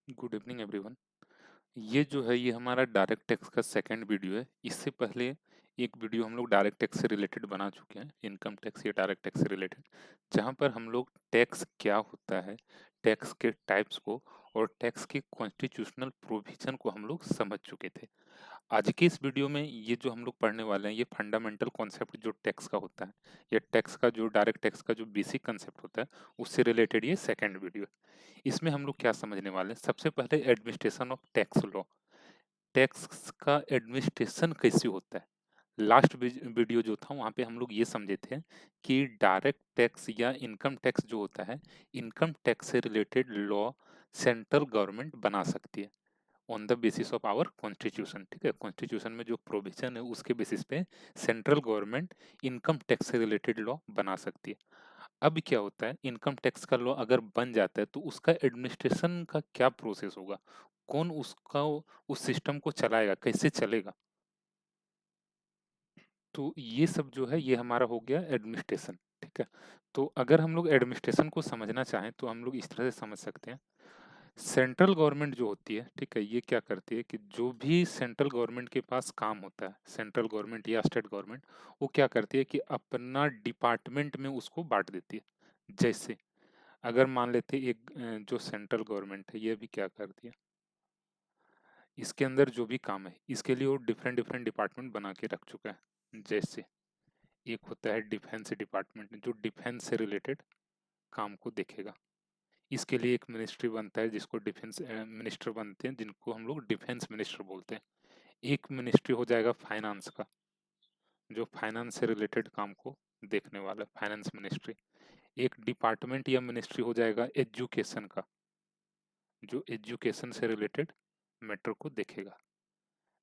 Good evening everyone. ये जो है ये हमारा डायरेक्ट टैक्स का सेकंड वीडियो है। इससे पहले एक वीडियो हम लोग डायरेक्ट टैक्स से रिलेटेड बना चुके हैं, इनकम टैक्स या डायरेक्ट टैक्स से रिलेटेड, जहां पर हम लोग टैक्स क्या होता है, टैक्स के टाइप्स को और टैक्स के कॉन्स्टिट्यूशनल प्रोविजन को हम लोग समझ चुके थे। आज की इस वीडियो में ये जो हम लोग पढ़ने वाले हैं ये फंडामेंटल कॉन्सेप्ट जो टैक्स का होता है या टैक्स का जो डायरेक्ट टैक्स का जो बेसिक कंसेप्ट होता है उससे रिलेटेड ये सेकंड वीडियो है। इसमें हम लोग क्या समझने वाले हैं, सबसे पहले administration of tax law, tax का एडमिनिस्ट्रेशन कैसे होता है। लास्ट वीडियो जो था वहाँ पे हम लोग ये समझे थे कि डायरेक्ट टैक्स या इनकम टैक्स जो होता है, इनकम टैक्स से रिलेटेड लॉ सेंट्रल गवर्नमेंट बना सकती है on the basis of our constitution. ठीक है, कॉन्स्टिट्यूशन में जो प्रोविजन है उसके बेसिस पे सेंट्रल गवर्नमेंट इनकम टैक्स से रिलेटेड लॉ बना सकती है। अब क्या होता है, इनकम टैक्स का लॉ अगर बन जाता है तो उसका एडमिनिस्ट्रेशन का क्या प्रोसेस होगा, कौन उसका उस सिस्टम को चलाएगा, कैसे चलेगा। तो ये सब जो है ये हमारा हो गया एडमिनिस्ट्रेशन। ठीक है, तो अगर हम लोग एडमिनिस्ट्रेशन को समझना चाहें तो हम लोग इस तरह से समझ सकते हैं। सेंट्रल गवर्नमेंट जो होती है, ठीक है, ये क्या करती है कि जो भी सेंट्रल गवर्नमेंट के पास काम होता है, सेंट्रल गवर्नमेंट या स्टेट गवर्नमेंट, वो क्या करती है कि अपना डिपार्टमेंट में उसको बांट देती है। जैसे अगर मान लेते एक जो सेंट्रल गवर्नमेंट है ये भी क्या करती है, इसके अंदर जो भी काम है इसके लिए वो डिफरेंट डिफरेंट डिपार्टमेंट बना के रख चुका है। जैसे एक होता है डिफेंस डिपार्टमेंट जो डिफेंस से रिलेटेड काम को देखेगा, इसके लिए एक मिनिस्ट्री बनता है जिसको डिफेंस मिनिस्टर बनते हैं, जिनको हम लोग डिफेंस मिनिस्टर बोलते हैं। एक मिनिस्ट्री हो जाएगा फाइनेंस का, जो फाइनेंस से रिलेटेड काम को देखने वाला फाइनेंस मिनिस्ट्री। एक डिपार्टमेंट या मिनिस्ट्री हो जाएगा एजुकेशन का, जो एजुकेशन से रिलेटेड मैटर को देखेगा।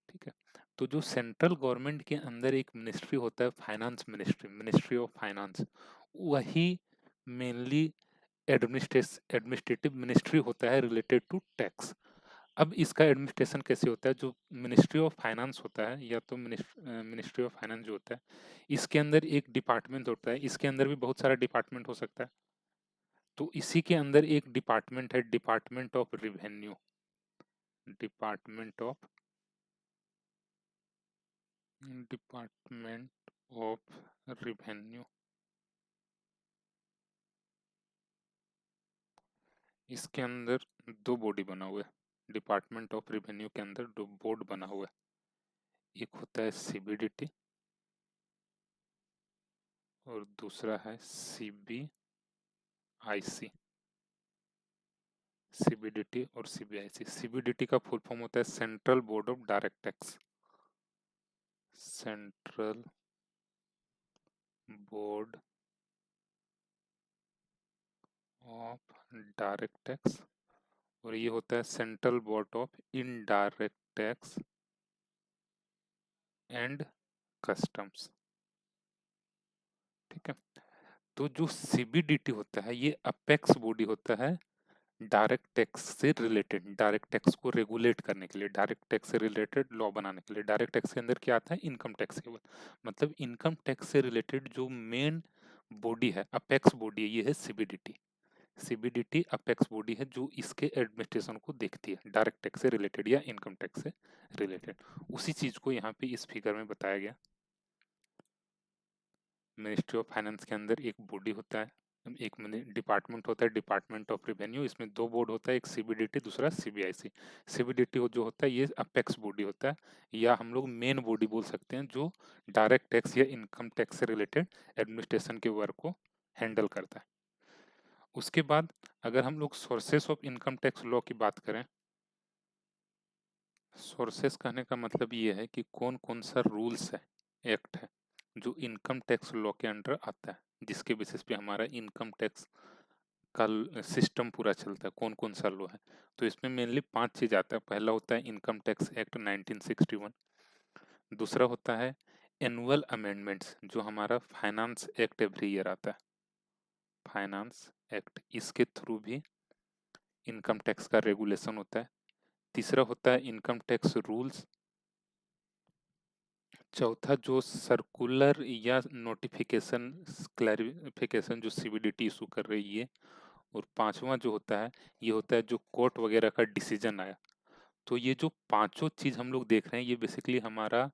ठीक है, तो जो सेंट्रल गवर्नमेंट के अंदर एक मिनिस्ट्री होता है finance ministry, ministry of finance, वही मेनली एडमिनिस्ट्रेटिव मिनिस्ट्री होता है रिलेटेड टू टैक्स। अब इसका एडमिनिस्ट्रेशन कैसे होता है, जो मिनिस्ट्री ऑफ फाइनेंस होता है या तो मिनिस्ट्री ऑफ फाइनेंस जो होता है, इसके अंदर एक डिपार्टमेंट होता है, इसके अंदर भी बहुत सारा डिपार्टमेंट हो सकता है। तो इसी के अंदर एक डिपार्टमेंट है department of revenue, department of department of revenue. इसके अंदर दो बॉडी बना हुआ है, डिपार्टमेंट ऑफ रिवेन्यू के अंदर दो बोर्ड बना हुआ है, एक होता है सीबीडीटी और दूसरा है सीबीआईसी। सीबीडीटी और सीबीआईसी, सीबीडीटी का फुल फॉर्म होता है central board of direct tax, central board of direct tax, और ये होता है central board of indirect tax and customs. ठीक है, तो जो सीबीडीटी होता है ये अपेक्स बॉडी होता है डायरेक्ट टैक्स से रिलेटेड, डायरेक्ट टैक्स को रेगुलेट करने के लिए, डायरेक्ट टैक्स से रिलेटेड लॉ बनाने के लिए। डायरेक्ट टैक्स के अंदर क्या आता है, इनकम टैक्स केवल, मतलब इनकम टैक्स से रिलेटेड जो मेन बॉडी है, अपेक्स बॉडी है, ये है सीबीडीटी। सीबीडीटी अपेक्स बॉडी है जो इसके एडमिनिस्ट्रेशन को देखती है डायरेक्ट टैक्स से रिलेटेड या इनकम टैक्स से रिलेटेड। उसी चीज को यहाँ पे इस फिगर में बताया गया। मिनिस्ट्री ऑफ फाइनेंस के अंदर एक बॉडी होता है, एक डिपार्टमेंट होता है डिपार्टमेंट ऑफ रेवेन्यू, इसमें दो बोर्ड होता है, एक सीबीडीटी दूसरा सीबीआईसी। सीबीडीटी जो होता है ये अपेक्स बॉडी होता है, या हम लोग मेन बॉडी बोल सकते हैं, जो डायरेक्ट टैक्स या इनकम टैक्स से रिलेटेड एडमिनिस्ट्रेशन के वर्क को हैंडल करता है। उसके बाद अगर हम लोग sources of income tax law की बात करें, सोर्सेस कहने का मतलब ये है कि कौन कौन सा रूल्स है, एक्ट है जो इनकम टैक्स लॉ के अंडर आता है, जिसके बेसिस पे हमारा इनकम टैक्स का सिस्टम पूरा चलता है, कौन कौन सा लॉ है। तो इसमें मेनली 5 चीज आता है। पहला होता है इनकम टैक्स एक्ट 1961, दूसरा होता है एनुअल अमेंडमेंट्स, जो हमारा फाइनेंस एक्ट एवरी ईयर आता है, फाइनेंस एक्ट, इसके थ्रू भी इनकम टैक्स का रेगुलेशन होता है। तीसरा होता है इनकम टैक्स रूल्स। चौथा जो सर्कुलर या नोटिफिकेशन क्लैरिफिकेशन जो सीबीडीटी इशू कर रही है और पांचवा जो होता है ये होता है जो कोर्ट वगैरह का डिसीजन आया। तो ये जो पांचों चीज हम लोग देख रहे हैं ये बेसिकली हमारा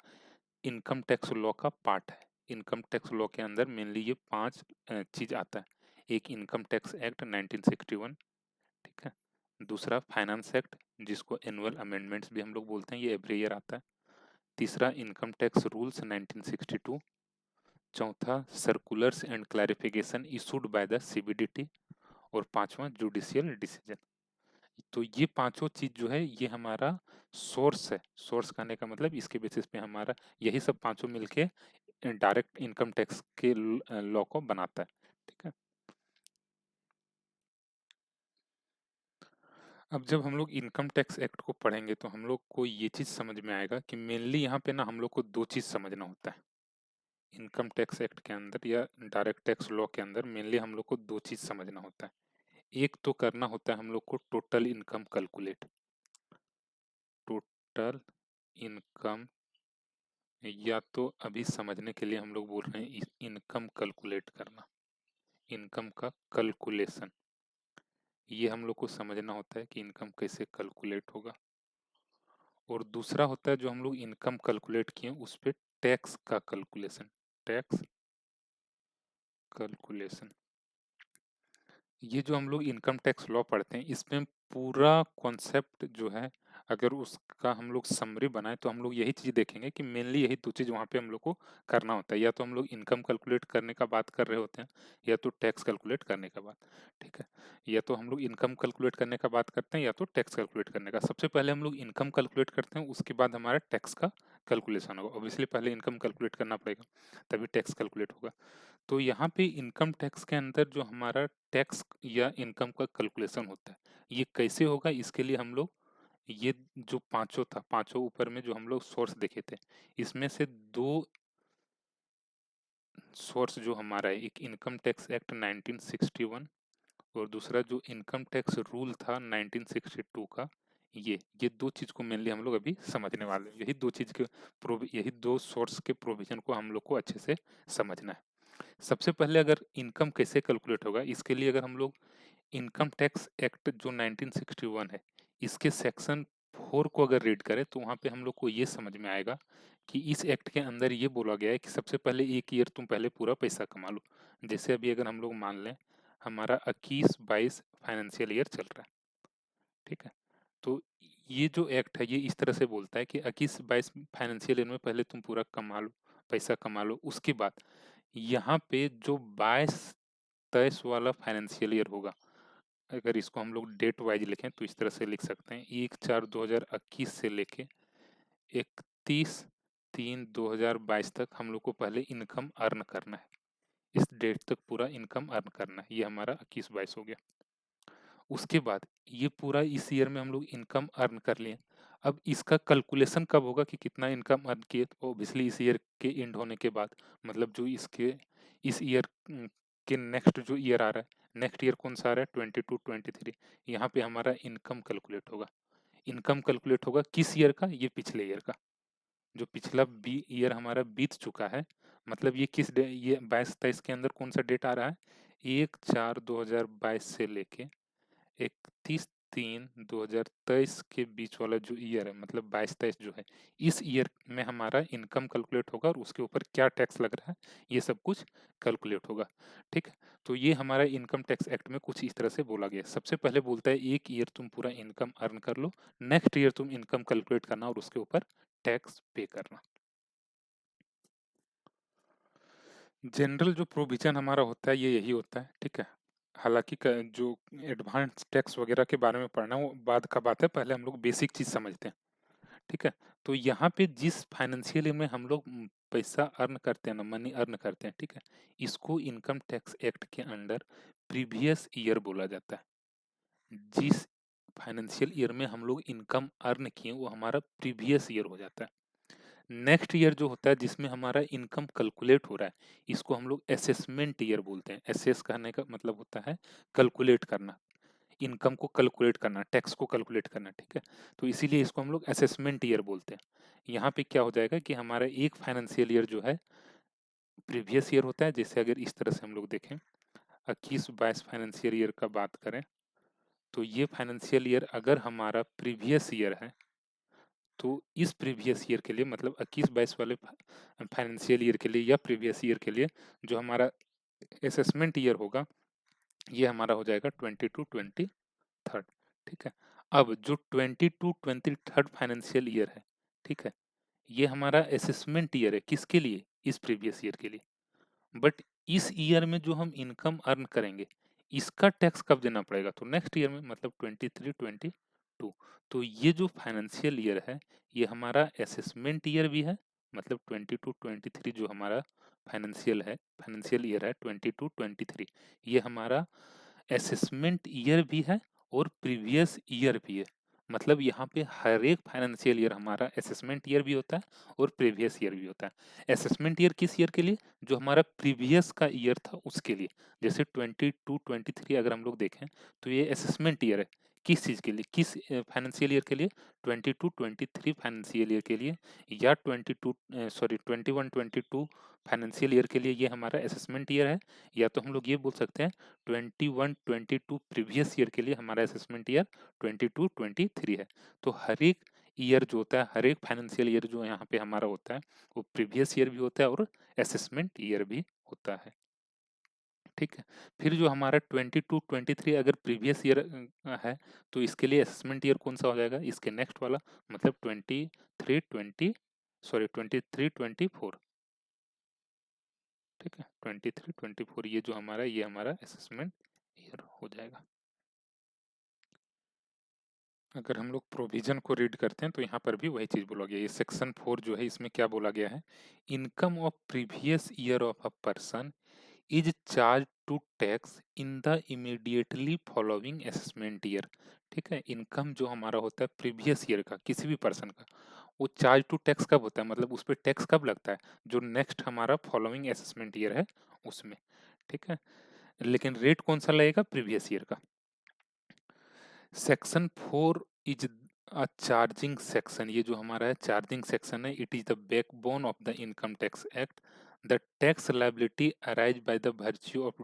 इनकम टैक्स लॉ का पार्ट है। इनकम टैक्स लॉ के अंदर मेनली ये पांच चीज आता है। एक इनकम टैक्स एक्ट 1961, ठीक है। दूसरा फाइनेंस एक्ट जिसको एनुअल अमेंडमेंट्स भी हम लोग बोलते हैं, ये एवरी ईयर आता है। तीसरा इनकम टैक्स रूल्स 1962। चौथा circulars and clarification issued by the CBDT. और पांचवा जुडिशियल डिसीजन। तो ये पांचों चीज जो है ये हमारा सोर्स है। सोर्स कहने का मतलब इसके बेसिस पे हमारा यही सब पांचों मिलके डायरेक्ट इनकम टैक्स के लॉ को बनाता है, ठीक है। अब जब हम लोग इनकम टैक्स एक्ट को पढ़ेंगे तो हम लोग को ये चीज समझ में आएगा कि मेनली यहाँ पे ना हम लोग को दो चीज समझना होता है। इनकम टैक्स एक्ट के अंदर या डायरेक्ट टैक्स लॉ के अंदर मेनली हम लोग को दो चीज समझना होता है। एक तो करना होता है हम लोग को total income calculate. Total income, या तो अभी समझने के लिए हम लोग बोल रहे हैं इनकम कैलकुलेट करना, इनकम का कैलकुलेशन। ये हम लोग को समझना होता है कि इनकम कैसे कैलकुलेट होगा। और दूसरा होता है जो हम लोग इनकम कैलकुलेट किए उस पे टैक्स का कैलकुलेशन, टैक्स कैलकुलेशन। ये जो हम लोग इनकम टैक्स लॉ पढ़ते हैं इसमें पूरा कॉन्सेप्ट जो है अगर उसका हम लोग समरी बनाए तो हम लोग यही चीज देखेंगे कि मेनली यही दो चीज वहाँ पे हम लोग को करना होता है। या तो हम लोग इनकम कैलकुलेट करने का बात कर रहे होते हैं या तो टैक्स कैलकुलेट करने का बात, ठीक है। या तो हम लोग इनकम कैलकुलेट करने का बात करते हैं या तो टैक्स कैलकुलेट करने का। सबसे पहले हम लोग इनकम कैलकुलेट करते हैं, उसके बाद हमारा टैक्स का कैलकुलेशन होगा। ऑब्वियसली पहले इनकम कैलकुलेट करना पड़ेगा तभी टैक्स कैलकुलेट होगा। तो यहाँ पे इनकम टैक्स के अंदर जो हमारा टैक्स या इनकम का कैलकुलेशन होता है ये कैसे होगा, इसके लिए हम लोग ये जो पांचों था, पांचों ऊपर में जो हम लोग सोर्स देखे थे इसमें से दो सोर्स जो हमारा है, एक इनकम टैक्स एक्ट 1961 और दूसरा जो इनकम टैक्स रूल था 1962 का, ये दो चीज को मेनली हम लोग अभी समझने वाले हैं। यही दो चीज के यही दो सोर्स के प्रोविजन को हम लोग को अच्छे से समझना है। सबसे पहले अगर इनकम कैसे कैलकुलेट होगा इसके लिए अगर हम लोग इनकम टैक्स एक्ट जो 1961 है इसके सेक्शन 4 को अगर रीड करें तो वहाँ पे हम लोग को ये समझ में आएगा कि इस एक्ट के अंदर ये बोला गया है कि सबसे पहले एक ईयर तुम पहले पूरा पैसा कमा लो। जैसे अभी अगर हम लोग मान लें हमारा 21-22 फाइनेंशियल ईयर चल रहा है, ठीक है। तो ये जो एक्ट है ये इस तरह से बोलता है कि 21-22 फाइनेंशियल ईयर में पहले तुम पूरा कमा लो, पैसा कमा लो। उसके बाद यहाँ पे जो 22-23 वाला फाइनेंशियल ईयर होगा, अगर इसको हम लोग डेट वाइज लिखें तो इस तरह से लिख सकते हैं 1/4/2021 से लेके 31/3/2022 तक हम लोग को पहले इनकम अर्न करना है। इस डेट तक पूरा इनकम अर्न करना है। ये हमारा 21-22 हो गया। उसके बाद ये पूरा इस ईयर में हम लोग इनकम अर्न कर लिए। अब इसका कैलकुलेशन कब होगा कि कितना इनकम अर्न किए, तो ऑब्वियसली इस ईयर के एंड होने के बाद, मतलब जो इसके इस ईयर के नेक्स्ट जो ईयर आ रहा है, नेक्स्ट ईयर कौन सा आ रहा है 22-23, यहाँ पे हमारा इनकम कैलकुलेट होगा। इनकम कैलकुलेट होगा किस ईयर का, ये पिछले ईयर का। जो पिछला ईयर हमारा बीत चुका है, मतलब ये ये 22-23 के अंदर कौन सा डेट आ रहा है, 1/4/2022 से लेके 31/3/2023 के बीच वाला जो ईयर है, मतलब 22-23 जो है, इस ईयर में हमारा इनकम कैलकुलेट होगा और उसके ऊपर क्या टैक्स लग रहा है ये सब कुछ कैलकुलेट होगा, ठीक है। तो ये हमारा इनकम टैक्स एक्ट में कुछ इस तरह से बोला गया। सबसे पहले बोलता है एक ईयर तुम पूरा इनकम अर्न कर लो, नेक्स्ट ईयर तुम इनकम कैलकुलेट करना और उसके ऊपर टैक्स पे करना। जनरल जो प्रोविजन हमारा होता है ये यही होता है, ठीक है। हालांकि जो एडवांस टैक्स वगैरह के बारे में पढ़ना वो बाद का बात है, पहले हम लोग बेसिक चीज समझते हैं, ठीक है। तो यहाँ पे जिस फाइनेंशियल ईयर में हम लोग पैसा अर्न करते हैं ना, मनी अर्न करते हैं, ठीक है, इसको इनकम टैक्स एक्ट के अंडर प्रीवियस ईयर बोला जाता है। जिस फाइनेंशियल ईयर में हम लोग इनकम अर्न किए वो हमारा प्रीवियस ईयर हो जाता है। नेक्स्ट ईयर जो होता है जिसमें हमारा इनकम कैलकुलेट हो रहा है इसको हम लोग असेसमेंट ईयर बोलते हैं। असेस करने का मतलब होता है कैलकुलेट करना, इनकम को कैलकुलेट करना, टैक्स को कैलकुलेट करना, ठीक है। तो इसीलिए इसको हम लोग असेसमेंट ईयर बोलते हैं। यहाँ पे क्या हो जाएगा कि हमारा एक फाइनेंशियल ईयर जो है प्रीवियस ईयर होता है। जैसे अगर इस तरह से हम लोग देखें, 21-22 फाइनेंशियल ईयर का बात करें तो ये फाइनेंशियल ईयर अगर हमारा प्रीवियस ईयर है तो इस प्रीवियस ईयर के लिए मतलब 21-22 वाले फाइनेंशियल ईयर के लिए या प्रीवियस ईयर के लिए जो हमारा असेसमेंट ईयर होगा ये हमारा हो जाएगा 22-23। ठीक है। अब जो 22-23 फाइनेंशियल ईयर है, ठीक है, ये हमारा असेसमेंट ईयर है किसके लिए? इस प्रीवियस ईयर के लिए। बट इस ईयर में जो हम इनकम अर्न करेंगे इसका टैक्स कब देना पड़ेगा? तो नेक्स्ट ईयर में मतलब 23-22। तो ये जो फाइनेंशियल ईयर है ये हमारा असेसमेंट ईयर भी है, मतलब 22-23 जो हमारा फाइनेंशियल ईयर है 22-23 ये हमारा असेसमेंट ईयर भी है और प्रीवियस ईयर भी है। मतलब यहाँ पे हर एक फाइनेंशियल ईयर हमारा असेसमेंट ईयर भी होता है और प्रीवियस ईयर भी होता है। असेसमेंट ईयर किस ईयर के लिए? जो हमारा प्रीवियस का ईयर था उसके लिए। जैसे 22-23 अगर हम लोग देखें तो ये असेसमेंट ईयर है किस चीज़ के लिए, किस फाइनेंशियल ईयर के लिए? 22-23 फाइनेंशियल ईयर के लिए, या 21-22 फाइनेंशियल ईयर के लिए ये हमारा असेसमेंट ईयर है, या तो हम लोग ये बोल सकते हैं 21-22 प्रीवियस ईयर के लिए हमारा असेसमेंट ईयर 22-23 है। तो हर एक ईयर जो होता है, हर एक फाइनेंशियल ईयर जो यहाँ पे हमारा होता है वो प्रीवियस ईयर भी होता है और असेसमेंट ईयर भी होता है। ठीक है। फिर जो हमारा 22-23 अगर प्रीवियस ईयर है तो इसके लिए असेसमेंट ईयर कौन सा हो जाएगा? इसके नेक्स्ट वाला, मतलब 23-24। ठीक है, 23-24 ये जो हमारा ये हमारा असेसमेंट ईयर हो जाएगा। अगर हम लोग प्रोविजन को रीड करते हैं तो यहाँ पर भी वही चीज़ बोला गया है। ये सेक्शन 4 जो है इसमें क्या बोला गया है? Income of previous year of a person is charge to tax in the immediately following assessment year. ठीक है, इनकम जो हमारा होता है प्रीवियस ईयर का किसी भी पर्सन का, वो चार्ज टू टैक्स कब होता है? मतलब उस पर टैक्स कब लगता है? जो नेक्स्ट हमारा फॉलोइंग असेसमेंट ईयर है उसमें। ठीक है, लेकिन रेट कौन सा लगेगा? प्रीवियस ईयर का। Section 4 is a charging section. ये जो हमारा है चार्जिंग सेक्शन है। It is the backbone of the income tax act. The tax liability arise by the virtue of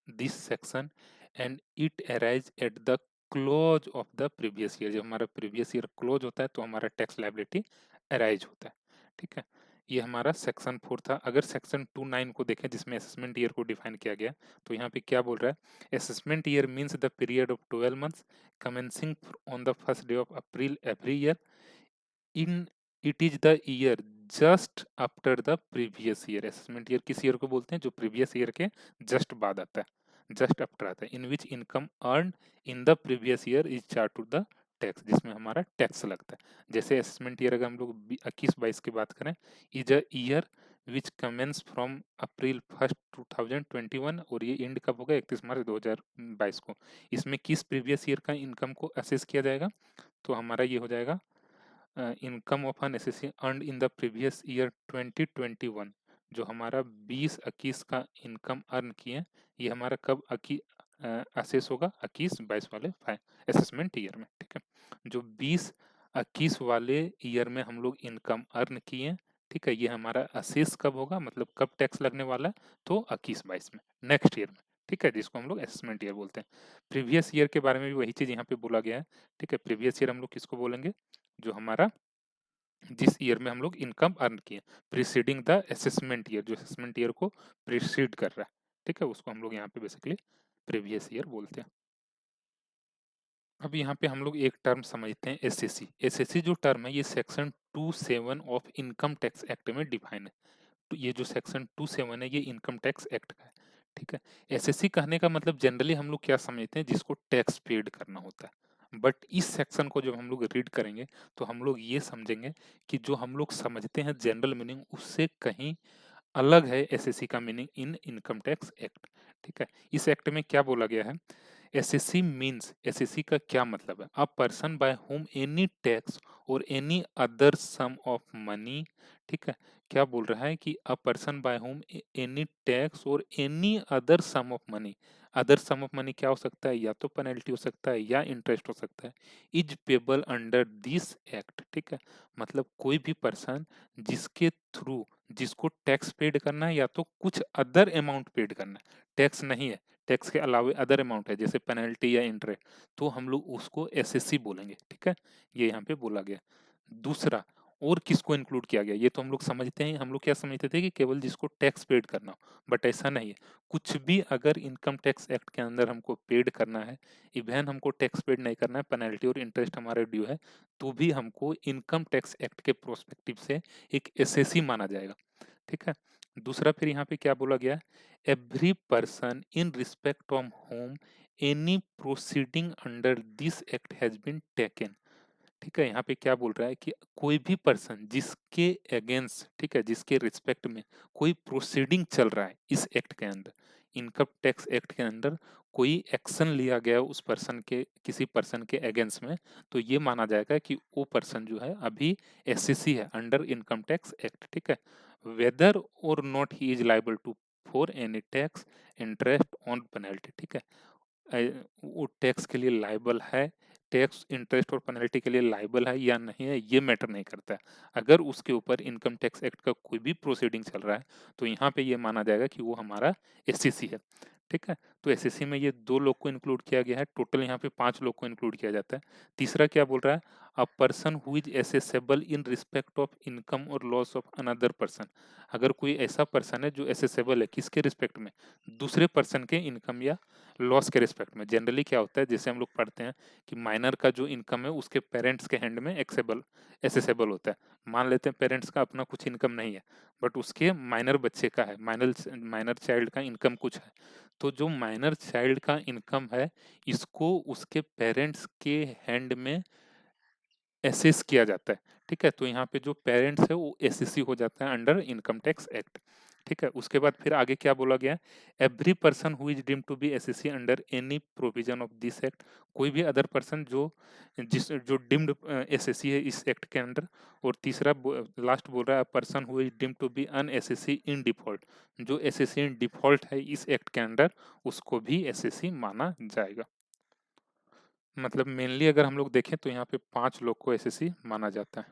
this section and it arise at the close of the previous year. जब हमारा previous year close होता है तो हमारा tax liability arise होता है। ठीक है, ये हमारा सेक्शन 4 था। अगर सेक्शन 2(9) को देखें जिसमें असेसमेंट ईयर को डिफाइन किया गया, तो यहाँ पे क्या बोल रहा है? Assessment year means the period of 12 months commencing on the first day of April every year. In it is the year just after the previous year. Assessment year किस ईयर को बोलते हैं? जो प्रीवियस ईयर के just बाद आता है, just after आता है। In which income earn in the previous year is charge to the tax, जिसमें हमारा टैक्स लगता है। जैसे असेसमेंट ईयर अगर हम लोग 21-22 की बात करें, is a year which commences from April 1 2021 और ये एंड कब होगा? 31 मार्च 2022 को। इसमें किस प्रीवियस ईयर का इनकम को असेस किया जाएगा? तो हमारा ये हो जाएगा income of an assessee earned in the previous year 2021। जो हमारा 20-21 का इनकम अर्न किए ये हमारा कब असेस होगा? 21-22 वाले असेसमेंट ईयर में। ठीक है, जो 20-21 वाले ईयर में हम लोग इनकम अर्न किए, ठीक है, ये हमारा असेस कब होगा? मतलब कब टैक्स लगने वाला है? तो 21-22 में, नेक्स्ट ईयर में। ठीक है, जिसको हम लोग असेसमेंट ईयर बोलते हैं। प्रीवियस ईयर के बारे में भी वही चीज़ यहाँ पे बोला गया है। ठीक है, प्रीवियस ईयर हम लोग किसको बोलेंगे? जो हमारा जिस ईयर में हम लोग इनकम अर्न किए, प्रीसीडिंग द असेसमेंट ईयर, जो असेसमेंट ईयर को प्रीसीड कर रहा है। ठीक है, उसको हम लोग यहाँ पे बेसिकली प्रीवियस ईयर बोलते हैं। अब यहाँ पे हम लोग एक टर्म समझते हैं एसएससी। एसएससी जो टर्म है ये section 27 of income tax act में डिफाइन है। तो ये जो सेक्शन 27 है ये इनकम टैक्स एक्ट का है। ठीक है, एसएससी कहने का मतलब जनरली हम लोग क्या समझते हैं? जिसको टैक्स पेड करना होता है। बट इस सेक्शन को जब हम लोग रीड करेंगे तो हम लोग ये समझेंगे कि जो हम लोग समझते हैं जनरल मीनिंग उससे कहीं अलग है एसएससी का meaning in income tax act. ठीक है, इस एक्ट में क्या बोला गया है? एसएससी मीन्स, एसएससी का क्या मतलब है? A person by home any tax or any other sum of money. ठीक है, क्या बोल रहा है कि a person by home any tax or any other sum of money. Other sum of money क्या हो सकता है? या तो पेनल्टी हो सकता है या इंटरेस्ट हो सकता है। Is payable under this act. ठीक है, मतलब कोई भी पर्सन जिसके थ्रू जिसको टैक्स पेड करना है या तो कुछ अदर अमाउंट पेड करना है, टैक्स नहीं है, टैक्स के अलावे अदर अमाउंट है जैसे पेनल्टी या इंटरेस्ट, तो हम लोग उसको एसएससी बोलेंगे, ठीक है, ये यहाँ पे बोला गया। दूसरा, और किसको इंक्लूड किया गया, ये तो हम लोग समझते हैं, हम लोग क्या समझते थे कि केवल जिसको टैक्स पेड करना हो, बट ऐसा नहीं है। कुछ भी अगर इनकम टैक्स एक्ट के अंदर हमको पेड करना है, इवन हमको टैक्स पेड नहीं करना है, पेनल्टी और इंटरेस्ट हमारे ड्यू है, तो भी हमको इनकम टैक्स एक्ट के प्रोस्पेक्टिव से एक एसएससी माना जाएगा, ठीक है। दूसरा, फिर यहाँ पे क्या बोला गया, every person in respect of whom any proceeding under this act has been taken, ठीक है। यहाँ पे क्या बोल रहा है कि कोई भी पर्सन जिसके अगेंस्ट, ठीक है, जिसके रिस्पेक्ट में कोई प्रोसीडिंग चल रहा है इस एक्ट के अंदर, इनकम टैक्स एक्ट के अंदर कोई एक्शन लिया गया उस पर्सन के, किसी पर्सन के अगेंस्ट में, तो ये माना जाएगा कि वो पर्सन जो है अभी एससीसी है अंडर इनकम टैक्स एक्ट, ठीक है। Whether or not he is liable to for any tax interest on penalty, ठीक है। वो टैक्स के लिए लाइबल है, टैक्स इंटरेस्ट और पेनल्टी के लिए लाइबल है या नहीं है, ये मैटर नहीं करता है। अगर उसके ऊपर इनकम टैक्स एक्ट का कोई भी प्रोसीडिंग चल रहा है, तो यहाँ पे ये माना जाएगा कि वो हमारा एससीसी है, ठीक है। तो एससीसी में ये 2 लोग को इंक्लूड किया गया है, टोटल यहाँ पे 5 लोग को इंक्लूड किया जाता है। तीसरा क्या बोल रहा है, a person who is accessible in respect of income और लॉस ऑफ अनदर पर्सन, अगर कोई ऐसा पर्सन है जो एसेसेबल है किसके रिस्पेक्ट में, दूसरे पर्सन के इनकम या लॉस के रिस्पेक्ट में। जनरली क्या होता है, जैसे हम लोग पढ़ते हैं कि माइनर का जो इनकम है उसके पेरेंट्स के हैंड में एसेसेबल होता है। मान लेते हैं पेरेंट्स का अपना कुछ इनकम नहीं है, बट उसके माइनर बच्चे का है, माइनर चाइल्ड का इनकम कुछ है, तो जो माइनर चाइल्ड का इनकम है, इसको उसके पेरेंट्स के हैंड में एसेस किया जाता है, ठीक है। तो यहाँ पे जो पेरेंट्स है वो एससीसी हो जाता है अंडर इनकम टैक्स एक्ट, ठीक है। उसके बाद फिर आगे क्या बोला गया, every person who is deemed to be assessee under any provision of this act, कोई भी अदर पर्सन जो डीम्ड एससीसी है इस एक्ट के अंडर। और तीसरा लास्ट बोल रहा है, person who is deemed to be an assessee in default, जो एससीसी इन डिफॉल्ट है इस एक्ट के अंडर, उसको भी एससीसी माना जाएगा। मतलब मेनली अगर हम लोग देखें तो यहाँ पे 5 लोग को एसएससी माना जाता है।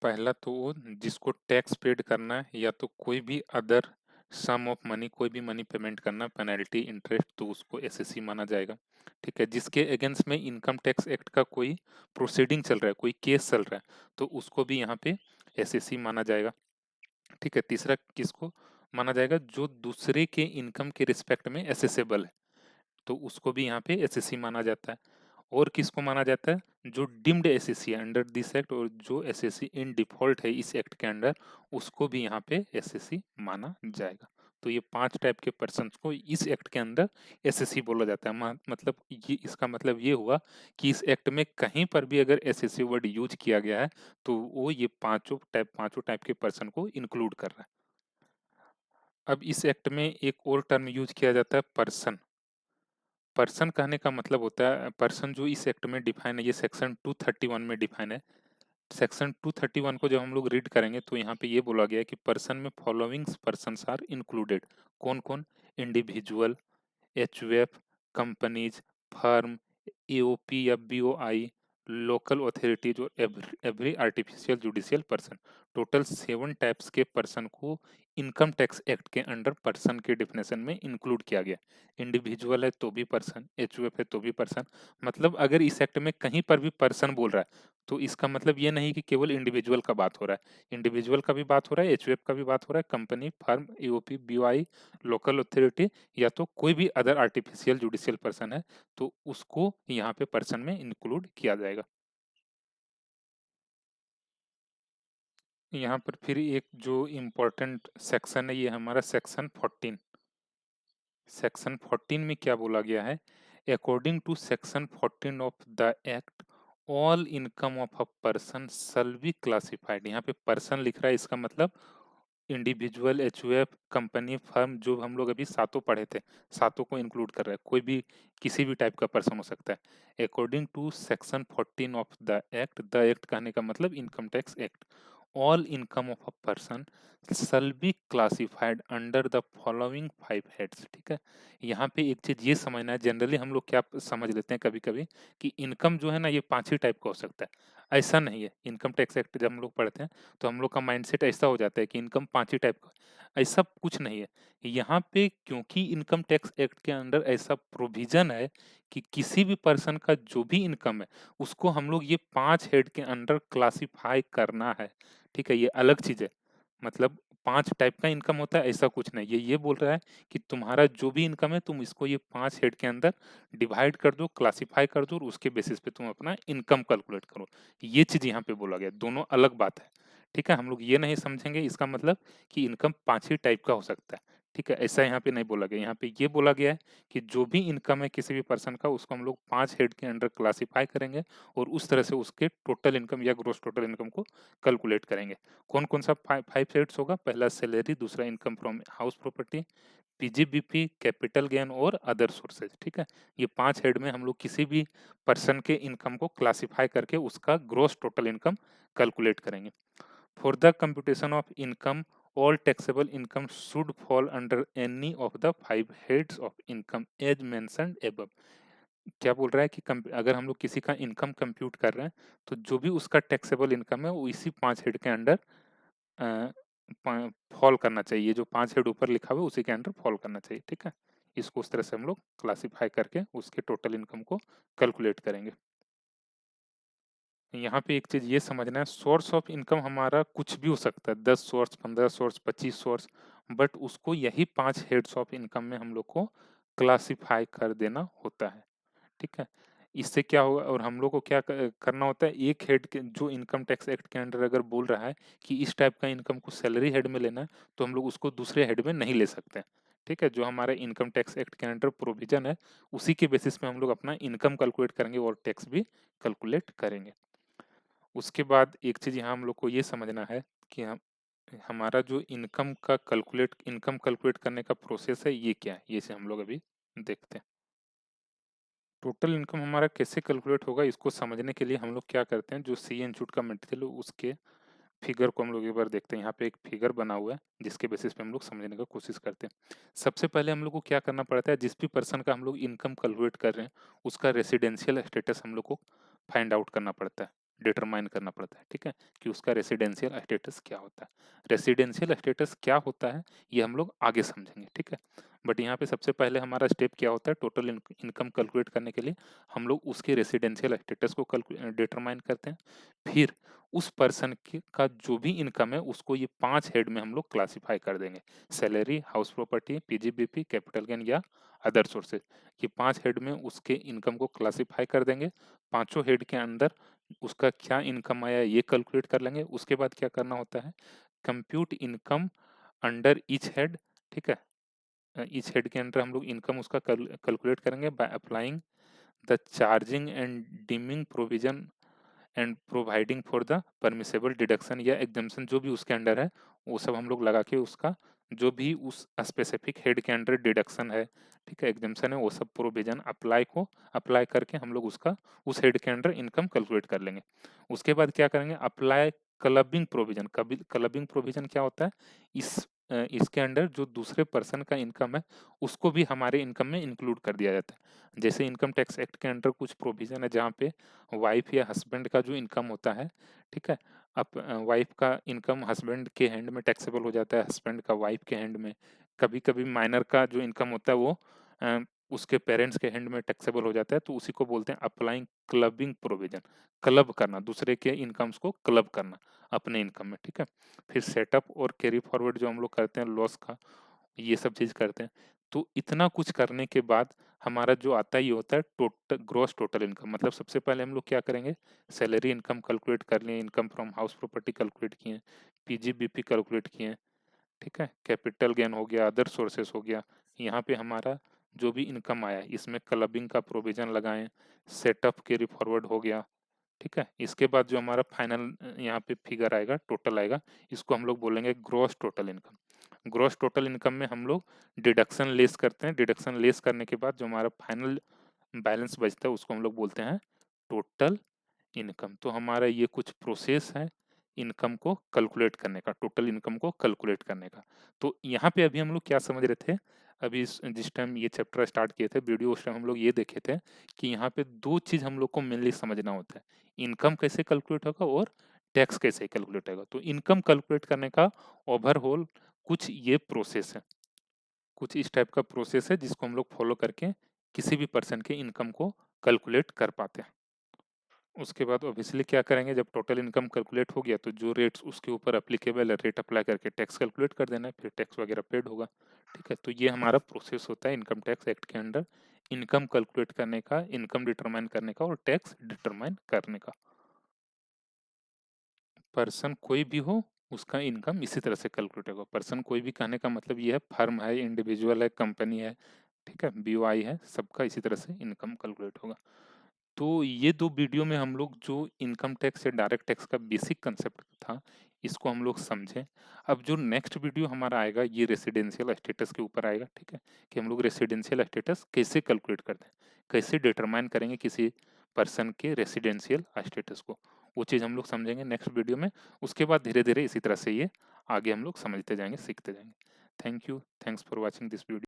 पहला तो वो जिसको टैक्स पेड करना है, या तो कोई भी अदर सम ऑफ मनी, कोई भी मनी पेमेंट करना, पेनल्टी इंटरेस्ट, तो उसको एसएससी माना जाएगा, ठीक है। जिसके अगेंस्ट में इनकम टैक्स एक्ट का कोई प्रोसीडिंग चल रहा है, कोई केस चल रहा है, तो उसको भी यहाँ पे एसएससी माना जाएगा, ठीक है। तीसरा किसको माना जाएगा, जो दूसरे के इनकम के रिस्पेक्ट में एसेसेबल है, तो उसको भी यहाँ पे एसएससी माना जाता है। और किसको माना जाता है, जो डिम्ड एसएससी है अंडर दिस एक्ट, और जो एसएससी इन डिफॉल्ट है इस एक्ट के अंडर, उसको भी यहाँ पे एसएससी माना जाएगा। तो ये 5 टाइप के पर्सन्स को इस एक्ट के अंदर एसएससी बोला जाता है। मतलब ये, इसका मतलब ये हुआ कि इस एक्ट में कहीं पर भी अगर एसएससी वर्ड यूज किया गया है, तो वो ये पांचों टाइप के पर्सन को इंक्लूड कर रहा है। अब इस एक्ट में एक और टर्म यूज किया जाता है, पर्सन। पर्सन कहने का मतलब होता है, पर्सन जो इस एक्ट में डिफाइन है, ये सेक्शन 231 में डिफाइन है। सेक्शन 231 को जब हम लोग रीड करेंगे तो यहाँ पे ये बोला गया है कि पर्सन में फॉलोइंग पर्सन्स आर इंक्लूडेड। कौन कौन, individual, HUF, companies, firm, AOP या बीओआई, लोकल अथॉरिटीज और every artificial judicial person. Total 7 types के पर्सन को इनकम टैक्स एक्ट के अंडर पर्सन के डिफिनेशन में इंक्लूड किया गया। इंडिविजुअल है तो भी पर्सन, एचयूएफ है तो भी पर्सन। मतलब अगर इस एक्ट में कहीं पर भी पर्सन बोल रहा है, तो इसका मतलब ये नहीं कि केवल इंडिविजुअल का बात हो रहा है, इंडिविजुअल का भी बात हो रहा है, एचयूएफ का भी बात हो रहा है, company, firm, AOP, BOI, local authority, या तो कोई भी अदर आर्टिफिशियल जुडिशियल पर्सन है, तो उसको यहाँ पे पर्सन में इंक्लूड किया जाएगा। यहाँ पर फिर एक जो इम्पोर्टेंट सेक्शन है, ये हमारा सेक्शन 14। सेक्शन 14 में क्या बोला गया है, according to section 14 of the act, all income of a person shall be classified. यहाँ पे पर्सन लिख रहा है, इसका मतलब इंडिविजुअल, एचयूएफ, कंपनी, फर्म, जो हम लोग अभी सातों पढ़े थे, सातों को इंक्लूड कर रहा है, कोई भी किसी भी टाइप का पर्सन हो सकता है। According to section 14 of the act, the act कहने का मतलब income tax act, all income of a person shall be classified under the following 5 heads. ठीक है, यहाँ पे एक चीज ये समझना है, जनरली हम लोग क्या समझ लेते हैं कभी कभी कि इनकम जो है ना ये 5 ही टाइप का हो सकता है। ऐसा नहीं है। इनकम टैक्स एक्ट जब हम लोग पढ़ते हैं तो हम लोग का माइंडसेट ऐसा हो जाता है कि इनकम 5 ही टाइप का। ऐसा कुछ नहीं है। यहाँ पे क्योंकि इनकम टैक्स एक्ट के अंदर ऐसा प्रोविजन है कि किसी भी पर्सन का जो भी इनकम है उसको हम लोग ये 5 हेड के अंडर क्लासिफाई करना है। ठीक है, ये अलग चीज है। मतलब 5 टाइप का इनकम होता है ऐसा कुछ नहीं। ये बोल रहा है कि तुम्हारा जो भी इनकम है तुम इसको ये 5 हेड के अंदर डिवाइड कर दो, क्लासिफाई कर दो और उसके बेसिस पे तुम अपना इनकम कैलकुलेट करो। ये चीज़ यहाँ पे बोला गया, दोनों अलग बात है। ठीक है, हम लोग ये नहीं समझेंगे इसका मतलब कि इनकम 5 ही टाइप का हो सकता है। ठीक है, ऐसा यहाँ पे नहीं बोला गया। यहाँ पे ये बोला गया है कि जो भी इनकम है किसी भी पर्सन का उसको हम लोग 5 हेड के अंडर क्लासिफाई करेंगे और उस तरह से उसके टोटल इनकम या ग्रोस टोटल इनकम को कैलकुलेट करेंगे। कौन-कौन सा 5 हेड्स होगा? पहला सैलरी, दूसरा income from house property, PGBP, capital gain और अदर सोर्सेज। ठीक है, ये 5 हेड में हम लोग किसी भी पर्सन के इनकम को क्लासिफाई करके उसका ग्रोस टोटल इनकम कैलकुलेट करेंगे। For the computation of income all taxable income should fall under any of the 5 heads of income as mentioned above। क्या बोल रहा है कि अगर हम लोग किसी का इनकम कंप्यूट कर रहे हैं तो जो भी उसका टैक्सेबल इनकम है वो इसी 5 हेड के अंडर फॉल करना चाहिए। ये जो 5 हेड ऊपर लिखा हुआ है उसी के अंडर फॉल करना चाहिए। ठीक है, इसको उस तरह से हम लोग क्लासिफाई करके उसके टोटल इनकम को कैलकुलेट करेंगे। यहाँ पे एक चीज ये समझना है, सोर्स ऑफ इनकम हमारा कुछ भी हो सकता है, 10 सोर्स, 15 सोर्स, 25 सोर्स, बट उसको यही 5 हेड्स ऑफ इनकम में हम लोग को क्लासिफाई कर देना होता है। ठीक है, इससे क्या होगा और हम लोग को क्या करना होता है, एक हेड के जो इनकम टैक्स एक्ट के अंडर अगर बोल रहा है कि इस टाइप का इनकम को सैलरी हेड में लेना है तो हम लोग उसको दूसरे हेड में नहीं ले सकते हैं। ठीक है, जो हमारा इनकम टैक्स एक्ट के अंडर प्रोविजन है उसी के बेसिस पे हम लोग अपना इनकम कैलकुलेट करेंगे और टैक्स भी कैलकुलेट करेंगे। उसके बाद एक चीज यहाँ हम लोग को ये समझना है कि हम हमारा जो इनकम कैलकुलेट करने का प्रोसेस है ये क्या है, ये से हम लोग अभी देखते हैं। टोटल इनकम हमारा कैसे कैलकुलेट होगा इसको समझने के लिए हम लोग क्या करते हैं, जो सी इंस्टीट्यूट का मटेरियल है उसके फिगर को हम लोग एक बार देखते हैं। यहाँ पे एक फिगर बना हुआ है जिसके बेसिस पे हम लोग समझने का कोशिश करते हैं। सबसे पहले हम लोग को क्या करना पड़ता है, जिस भी पर्सन का हम लोग इनकम कैलकुलेट कर रहे हैं उसका रेसिडेंशियल स्टेटस हम लोग को फाइंड आउट करना पड़ता है, डिटरमाइन करना पड़ता है। ठीक है, कि उसका रेसिडेंशियल स्टेटस क्या होता है। रेसिडेंशियल स्टेटस क्या होता है ये हम लोग आगे समझेंगे। ठीक है, बट यहाँ पे सबसे पहले हमारा स्टेप क्या होता है, टोटल इनकम कैलकुलेट करने के लिए हम लोग उसके रेसिडेंशियल स्टेटस को डिटरमाइन करते हैं। फिर उस पर्सन का जो भी इनकम है उसको ये 5 हेड में हम लोग क्लासिफाई कर देंगे, salary, house property, PGBP, capital gain या अदर सोर्सेज। ये 5 हेड में उसके इनकम को क्लासिफाई कर देंगे। पांचों हेड के अंदर उसका क्या इनकम आया ये कैलकुलेट कर लेंगे। उसके बाद क्या करना होता है, compute income under each head. ठीक है, ईच हेड के अंदर हम लोग इनकम उसका कैलकुलेट करेंगे by applying the charging and dimming provision and providing for the permissible deduction या एग्जाम्शन जो भी उसके अंडर है वो सब हम लोग लगा के उसका जो भी उस स्पेसिफिक हेड के अंडर डिडक्शन है, ठीक है, एग्जाम्शन है, वो सब प्रोविजन अप्लाई करके हम लोग उसका उस हेड के अंडर इनकम कैलकुलेट कर लेंगे। उसके बाद क्या करेंगे, apply clubbing provision. Clubbing provision क्या होता है, इसके अंडर जो दूसरे पर्सन का इनकम है उसको भी हमारे इनकम में इंक्लूड कर दिया जाता है। जैसे इनकम टैक्स एक्ट के अंडर कुछ प्रोविजन है जहाँ पे वाइफ या हस्बैंड का जो इनकम होता है, ठीक है, अब वाइफ का इनकम हस्बैंड के हैंड में टैक्सेबल हो जाता है, हस्बैंड का वाइफ के हैंड में। कभी कभी माइनर का जो इनकम होता है वो अ, उसके पेरेंट्स के हैंड में टैक्सेबल हो जाता है, तो उसी को बोलते हैं अप्लाइंग क्लबिंग प्रोविजन। क्लब करना, दूसरे के इनकम्स को क्लब करना अपने इनकम में। ठीक है, फिर सेटअप और कैरी फॉरवर्ड जो हम लोग करते हैं लॉस का, ये सब चीज़ करते हैं। तो इतना कुछ करने के बाद हमारा जो आता है ये होता है टोटल ग्रॉस टोटल इनकम। मतलब सबसे पहले हम लोग क्या करेंगे, सैलरी इनकम कैलकुलेट कर लिए, income from house property calculate किए, पीजीबीपी कैलकुलेट किए, ठीक है, कैपिटल गेन हो गया, अदर सोर्सेस हो गया। यहाँ पे हमारा जो भी इनकम आया इसमें क्लबिंग का प्रोविजन लगाएं, सेटअप कैरी फॉरवर्ड हो गया। ठीक है, इसके बाद जो हमारा फाइनल यहाँ पे फिगर आएगा, टोटल आएगा, इसको हम लोग बोलेंगे gross total income. Gross total income में हम लोग डिडक्शन लेस करते हैं, डिडक्शन लेस करने के बाद जो हमारा फाइनल बैलेंस बचता है उसको हम लोग बोलते हैं टोटल इनकम। तो हमारा ये कुछ प्रोसेस है, इनकम को कैलकुलेट करने का, टोटल इनकम को कैलकुलेट करने का। तो यहाँ पे अभी हम लोग क्या समझ रहे थे, अभी जिस टाइम ये चैप्टर स्टार्ट किए थे वीडियो, उस टाइम हम लोग ये देखे थे कि यहाँ पे 2 चीज़ हम लोग को मेनली समझना होता है, इनकम कैसे कैलकुलेट होगा और टैक्स कैसे कैलकुलेट होगा। तो इनकम कैलकुलेट करने का ओवरऑल कुछ ये प्रोसेस है, कुछ इस टाइप का प्रोसेस है जिसको हम लोग फॉलो करके किसी भी पर्सन के इनकम को कैलकुलेट कर पाते हैं। उसके बाद ऑब्वियसली क्या करेंगे, जब टोटल इनकम कैलकुलेट हो गया तो जो रेट्स उसके ऊपर एप्लीकेबल है रेट अप्लाई करके टैक्स कैलकुलेट कर देना है, फिर टैक्स वगैरह पेड होगा। ठीक है, तो ये हमारा प्रोसेस होता है इनकम टैक्स एक्ट के अंडर, इनकम कैलकुलेट करने का, इनकम डिटरमाइन करने का और टैक्स डिटरमाइन करने का। पर्सन कोई भी हो उसका इनकम इसी तरह से कैलकुलेट होगा। पर्सन कोई भी कहने का मतलब ये है, फर्म है, इंडिविजुअल है, कंपनी है, ठीक है, बीओआई है, सबका इसी तरह से इनकम कैलकुलेट होगा। तो ये 2 वीडियो में हम लोग जो इनकम टैक्स या डायरेक्ट टैक्स का बेसिक कंसेप्ट था, इसको हम लोग समझे। अब जो नेक्स्ट वीडियो हमारा आएगा ये रेसिडेंशियल स्टेटस के ऊपर आएगा, ठीक है, कि हम लोग रेसिडेंशियल स्टेटस कैसे कैलकुलेट करते हैं, कैसे डिटरमाइन करेंगे किसी पर्सन के रेसिडेंशियल स्टेटस को, वो चीज़ हम लोग समझेंगे नेक्स्ट वीडियो में। उसके बाद धीरे-धीरे इसी तरह से ये आगे हम लोग समझते जाएंगे, सीखते जाएंगे। Thank you, thanks for watching this video.